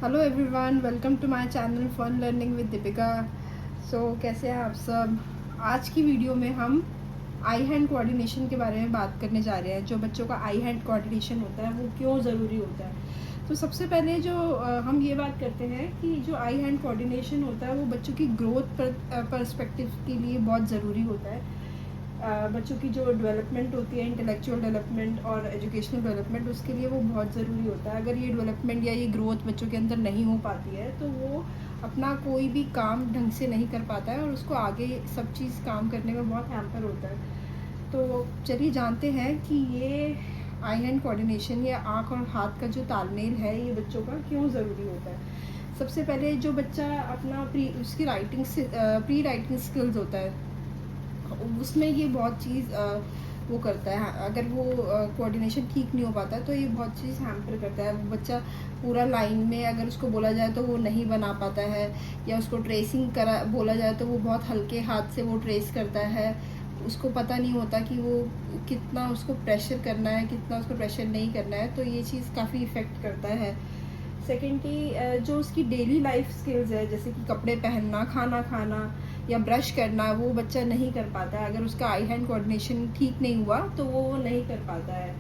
Hello everyone, welcome to my channel fun learning with Deepika. कैसे हैं आप सब। आज की वीडियो में हम आई हैंड कोऑर्डिनेशन के बारे में बात करने जा रहे हैं। जो बच्चों का आई हैंड कोऑर्डिनेशन होता है वो क्यों ज़रूरी होता है। तो सबसे पहले जो हम ये बात करते हैं कि जो आई हैंड कोऑर्डिनेशन होता है वो बच्चों की ग्रोथ पर्सपेक्टिव के लिए बहुत ज़रूरी होता है। बच्चों की जो डेवलपमेंट होती है, इंटेलेक्चुअल डेवलपमेंट और एजुकेशनल डेवलपमेंट, उसके लिए वो बहुत ज़रूरी होता है। अगर ये डेवलपमेंट या ये ग्रोथ बच्चों के अंदर नहीं हो पाती है तो वो अपना कोई भी काम ढंग से नहीं कर पाता है और उसको आगे सब चीज़ काम करने में बहुत हैम्पर होता है। तो चलिए जानते हैं कि ये आई हैंड कोऑर्डिनेशन या आँख और हाथ का जो तालमेल है ये बच्चों का क्यों ज़रूरी होता है। सबसे पहले जो बच्चा अपना उसकी प्री राइटिंग स्किल्स होता है उसमें ये बहुत चीज़ वो करता है। अगर वो कोऑर्डिनेशन ठीक नहीं हो पाता है तो ये बहुत चीज़ हैम्पर करता है। वो बच्चा पूरा लाइन में अगर उसको बोला जाए तो वो नहीं बना पाता है, या उसको ट्रेसिंग करा बोला जाए तो वो बहुत हल्के हाथ से वो ट्रेस करता है। उसको पता नहीं होता कि वो कितना उसको प्रेशर करना है, कितना उसको प्रेशर नहीं करना है। तो ये चीज़ काफ़ी इफ़ेक्ट करता है। सेकेंडली जो उसकी डेली लाइफ स्किल्स है, जैसे कि कपड़े पहनना, खाना खाना या ब्रश करना, वो बच्चा नहीं कर पाता है। अगर उसका आई हैंड कोऑर्डिनेशन ठीक नहीं हुआ तो वो नहीं कर पाता है।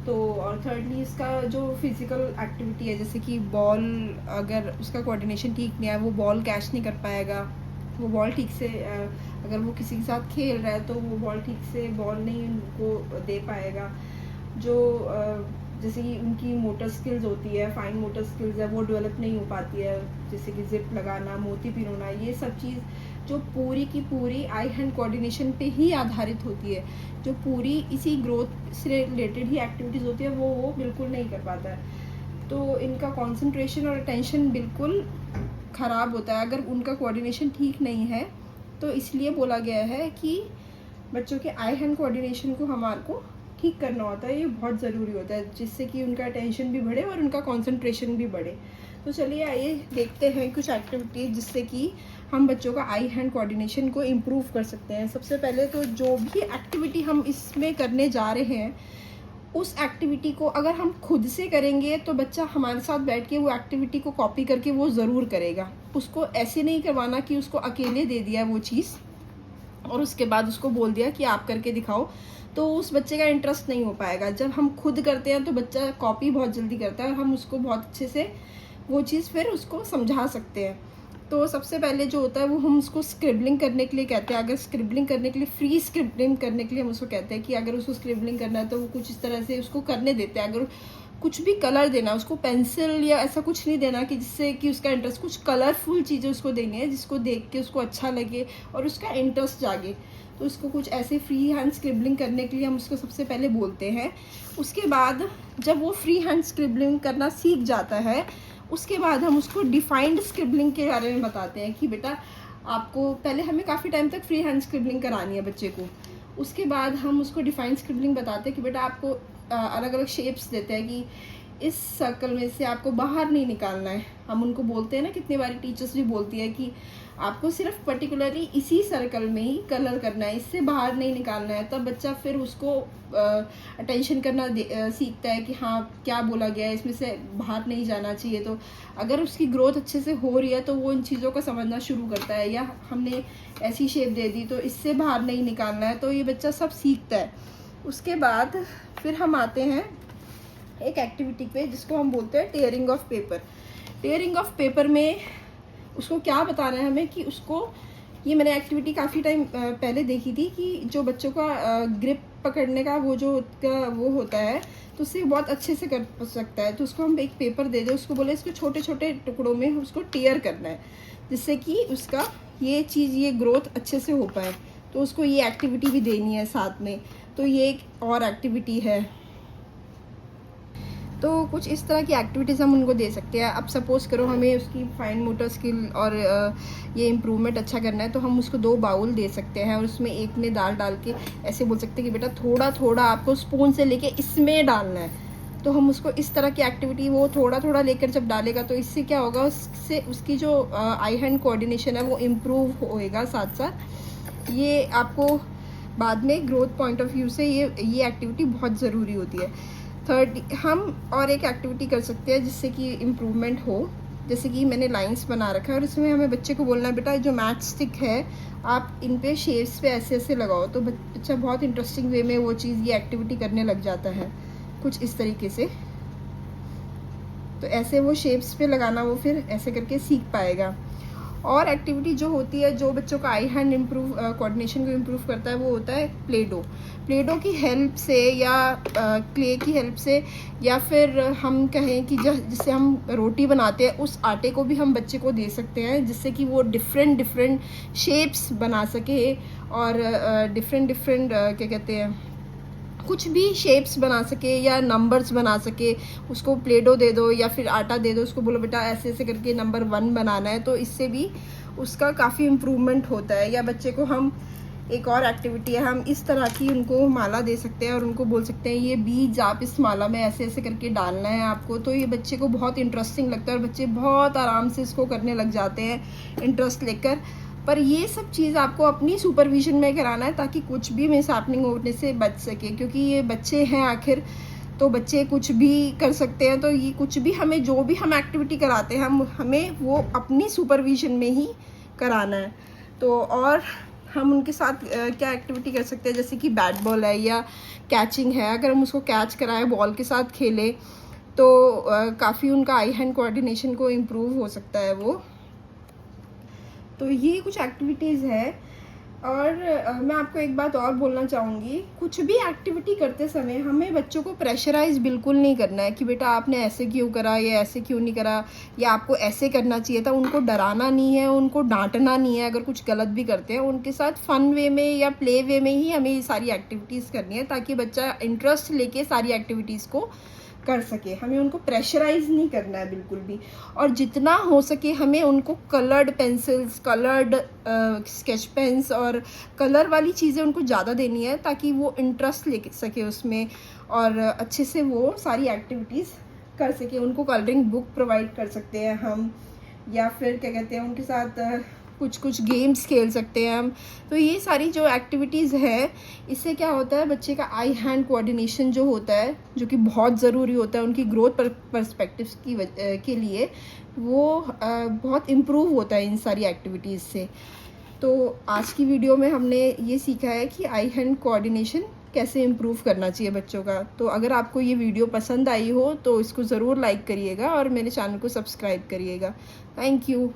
तो और थर्डली इसका जो फिज़िकल एक्टिविटी है, जैसे कि बॉल, अगर उसका कोऑर्डिनेशन ठीक नहीं है वो बॉल कैच नहीं कर पाएगा। वो बॉल ठीक से अगर वो किसी के साथ खेल रहा है तो वो बॉल ठीक से बॉल नहीं उनको दे पाएगा। जो जैसे कि उनकी मोटर स्किल्स होती है, फाइन मोटर स्किल्स है, वो डेवलप नहीं हो पाती है। जैसे कि जिप लगाना, मोती पिरोना, ये सब चीज़ जो पूरी की पूरी आई हैंड कोऑर्डिनेशन पे ही आधारित होती है, जो पूरी इसी ग्रोथ से रिलेटेड ही एक्टिविटीज़ होती है, वो बिल्कुल नहीं कर पाता है। तो इनका कंसंट्रेशन और अटेंशन बिल्कुल ख़राब होता है अगर उनका कोऑर्डिनेशन ठीक नहीं है। तो इसलिए बोला गया है कि बच्चों के आई हैंड कोऑर्डिनेशन को हमारे को ठीक करना होता है। ये बहुत ज़रूरी होता है जिससे कि उनका अटेंशन भी बढ़े और उनका कंसंट्रेशन भी बढ़े। तो चलिए आइए देखते हैं कुछ एक्टिविटीज जिससे कि हम बच्चों का आई हैंड कोऑर्डिनेशन को इम्प्रूव कर सकते हैं। सबसे पहले तो जो भी एक्टिविटी हम इसमें करने जा रहे हैं उस एक्टिविटी को अगर हम खुद से करेंगे तो बच्चा हमारे साथ बैठ के वो एक्टिविटी को कॉपी करके वो ज़रूर करेगा। उसको ऐसे नहीं करवाना कि उसको अकेले दे दिया वो चीज़ और उसके बाद उसको बोल दिया कि आप करके दिखाओ, तो उस बच्चे का इंटरेस्ट नहीं हो पाएगा। जब हम खुद करते हैं तो बच्चा कॉपी बहुत जल्दी करता है और हम उसको बहुत अच्छे से वो चीज़ फिर उसको समझा सकते हैं। तो सबसे पहले जो होता है वो हम उसको स्क्रिबलिंग करने के लिए कहते हैं। अगर स्क्रिबलिंग करने के लिए, फ्री स्क्रिबलिंग करने के लिए हम उसको कहते हैं कि अगर उसको स्क्रिबलिंग करना है तो वो कुछ इस तरह से उसको करने देते हैं। अगर कुछ भी कलर देना, उसको पेंसिल या ऐसा कुछ नहीं देना कि जिससे कि उसका इंटरेस्ट, कुछ कलरफुल चीज़ें उसको देनी है जिसको देख के उसको अच्छा लगे और उसका इंटरेस्ट जागे। तो उसको कुछ ऐसे फ्री हैंड स्क्रिबलिंग करने के लिए हम उसको सबसे पहले बोलते हैं। उसके बाद जब वो फ्री हैंड स्क्रिबलिंग करना सीख जाता है उसके बाद हम उसको डिफाइंड स्क्रिबलिंग के बारे में बताते हैं कि बेटा आपको पहले हमें काफ़ी टाइम तक फ्री हैंड स्क्रिबलिंग करानी है बच्चे को। उसके बाद हम उसको डिफाइंड स्क्रिबलिंग बताते हैं कि बेटा आपको अलग अलग शेप्स देते हैं कि इस सर्कल में से आपको बाहर नहीं निकालना है। हम उनको बोलते हैं ना, कितनी बारी टीचर्स भी बोलती है कि आपको सिर्फ पर्टिकुलरली इसी सर्कल में ही कलर करना है, इससे बाहर नहीं निकालना है। तब बच्चा फिर उसको अटेंशन करना सीखता है कि हाँ क्या बोला गया है, इसमें से बाहर नहीं जाना चाहिए। तो अगर उसकी ग्रोथ अच्छे से हो रही है तो वो इन चीज़ों को समझना शुरू करता है। या हमने ऐसी शेप दे दी तो इससे बाहर नहीं निकालना है, तो ये बच्चा सब सीखता है। उसके बाद फिर हम आते हैं एक एक्टिविटी पे जिसको हम बोलते हैं tearing of paper. Tearing of paper में उसको क्या बताना है हमें कि उसको, ये मैंने एक्टिविटी काफ़ी टाइम पहले देखी थी कि जो बच्चों का ग्रिप पकड़ने का वो होता है तो उससे बहुत अच्छे से कर सकता है। तो उसको हम एक पेपर दे दें, उसको बोले इसको छोटे छोटे टुकड़ों में उसको टेयर करना है जिससे कि उसका ये चीज़, ये ग्रोथ अच्छे से हो पाए। तो उसको ये एक्टिविटी भी देनी है साथ में। तो ये एक और एक्टिविटी है। तो कुछ इस तरह की एक्टिविटीज़ हम उनको दे सकते हैं। अब सपोज़ करो हमें उसकी फाइन मोटर स्किल और ये इम्प्रूवमेंट अच्छा करना है तो हम उसको 2 बाउल दे सकते हैं और उसमें एक में दाल डाल के ऐसे बोल सकते हैं कि बेटा थोड़ा थोड़ा आपको स्पून से लेके इसमें डालना है। तो हम उसको इस तरह की एक्टिविटी वो थोड़ा थोड़ा लेकर जब डालेगा तो इससे क्या होगा, उससे उसकी जो आई हैंड कोऑर्डिनेशन है वो इम्प्रूव होएगा। साथ साथ ये आपको बाद में ग्रोथ पॉइंट ऑफ व्यू से ये एक्टिविटी बहुत ज़रूरी होती है। थर्ड, हम और एक एक्टिविटी कर सकते हैं जिससे कि इम्प्रूवमेंट हो। जैसे कि मैंने लाइंस बना रखा है और इसमें हमें बच्चे को बोलना है बेटा जो मैच स्टिक है आप इन पे शेप्स पे ऐसे ऐसे लगाओ, तो बच्चा बहुत इंटरेस्टिंग वे में वो चीज़ ये एक्टिविटी करने लग जाता है कुछ इस तरीके से। तो ऐसे वो शेप्स पे लगाना वो फिर ऐसे करके सीख पाएगा। और एक्टिविटी जो होती है जो बच्चों का आई हैंड कोऑर्डिनेशन को इम्प्रूव करता है वो होता है प्ले डो। प्ले डो की हेल्प से या क्ले की हेल्प से, या फिर हम कहें कि जिससे हम रोटी बनाते हैं उस आटे को भी हम बच्चे को दे सकते हैं, जिससे कि वो डिफरेंट शेप्स बना सके और डिफरेंट क्या कहते हैं कुछ भी शेप्स बना सके या नंबर्स बना सके। उसको प्ले डो दे दो या फिर आटा दे दो, उसको बोलो बेटा ऐसे ऐसे करके नंबर 1 बनाना है, तो इससे भी उसका काफ़ी इम्प्रूवमेंट होता है। या बच्चे को हम एक और एक्टिविटी है, हम इस तरह की उनको माला दे सकते हैं और उनको बोल सकते हैं ये बीज आप इस माला में ऐसे ऐसे करके डालना है आपको। तो ये बच्चे को बहुत इंटरेस्टिंग लगता है और बच्चे बहुत आराम से इसको करने लग जाते हैं इंटरेस्ट लेकर। पर ये सब चीज़ आपको अपनी सुपरविजन में कराना है ताकि कुछ भी मिसहैपनिंग होने से बच सके, क्योंकि ये बच्चे हैं आखिर, तो बच्चे कुछ भी कर सकते हैं। तो ये कुछ भी हमें जो भी हम एक्टिविटी कराते हैं हमें वो अपनी सुपरविजन में ही कराना है। तो और हम उनके साथ क्या एक्टिविटी कर सकते हैं, जैसे कि बैट बॉल है या कैचिंग है, अगर हम उसको कैच कराएं बॉल के साथ खेलें तो काफ़ी उनका आई हैंड कोऑर्डिनेशन को इम्प्रूव हो सकता है वो। तो ये कुछ एक्टिविटीज़ है। और मैं आपको एक बात और बोलना चाहूँगी, कुछ भी एक्टिविटी करते समय हमें बच्चों को प्रेशराइज बिल्कुल नहीं करना है कि बेटा आपने ऐसे क्यों करा या ऐसे क्यों नहीं करा या आपको ऐसे करना चाहिए था। उनको डराना नहीं है, उनको डांटना नहीं है अगर कुछ गलत भी करते हैं। उनके साथ फ़न वे में या प्ले वे में ही हमें ये सारी एक्टिविटीज़ करनी है ताकि बच्चा इंटरेस्ट लेके सारी एक्टिविटीज़ को कर सके। हमें उनको प्रेशराइज नहीं करना है बिल्कुल भी। और जितना हो सके हमें उनको coloured pencils, coloured sketch pens और कलर वाली चीज़ें उनको ज़्यादा देनी है ताकि वो इंटरेस्ट ले सके उसमें और अच्छे से वो सारी एक्टिविटीज़ कर सके। उनको कलरिंग बुक प्रोवाइड कर सकते हैं हम, या फिर क्या कहते हैं उनके साथ कुछ गेम्स खेल सकते हैं हम। तो ये सारी जो एक्टिविटीज़ है इससे क्या होता है बच्चे का आई हैंड कोऑर्डिनेशन जो होता है, जो कि बहुत ज़रूरी होता है उनकी ग्रोथ पर्सपेक्टिव के लिए, वो बहुत इम्प्रूव होता है इन सारी एक्टिविटीज़ से। तो आज की वीडियो में हमने ये सीखा है कि आई हैंड कोऑर्डिनेशन कैसे इम्प्रूव करना चाहिए बच्चों का। तो अगर आपको ये वीडियो पसंद आई हो तो इसको ज़रूर लाइक करिएगा और मेरे चैनल को सब्सक्राइब करिएगा। Thank you.